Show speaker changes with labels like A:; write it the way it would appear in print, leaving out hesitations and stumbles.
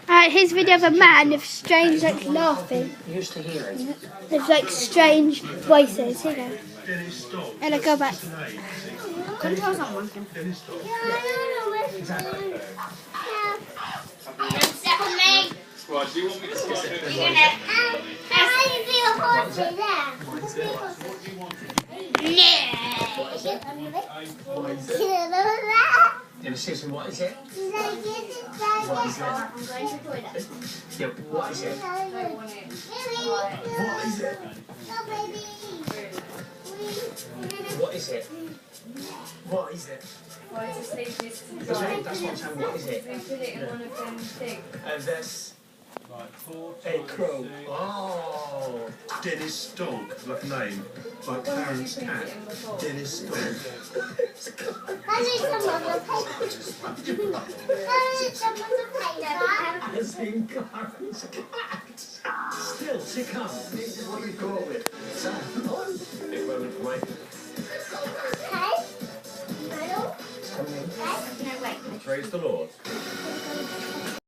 A: Alright, here's a video of a man with strange, like, laughing.
B: Used to hear it.
A: With, like, strange voices. Here you go. And I go back.
C: Come tell someone.
D: Step on me.
E: Right, do you want me to start it?
D: You're gonna. How do you feel horse there?
B: Yeah, but seriously, what is it?
D: What
B: is it?
D: I'm going to the toilet.
B: Yeah, what is it? What is it?
D: No, baby.
B: What is it? What is it?
C: Why just leave this to
B: That's
C: dry?
B: what I'm saying. What is it?
C: We put it in one of them things.
B: That's
E: Right, 4,
B: a crow.
E: 6.
B: Oh.
F: Dennis Dog, like name, like Clarence Cat. Dennis Dog.
D: I need some other paper. I need some other paper.
B: As in Clarence Cat. Still to come. This is what we call it. Big moment for Mike.
D: Okay. Middle.
B: It's coming in.
D: Okay. No, wait.
E: Praise the Lord.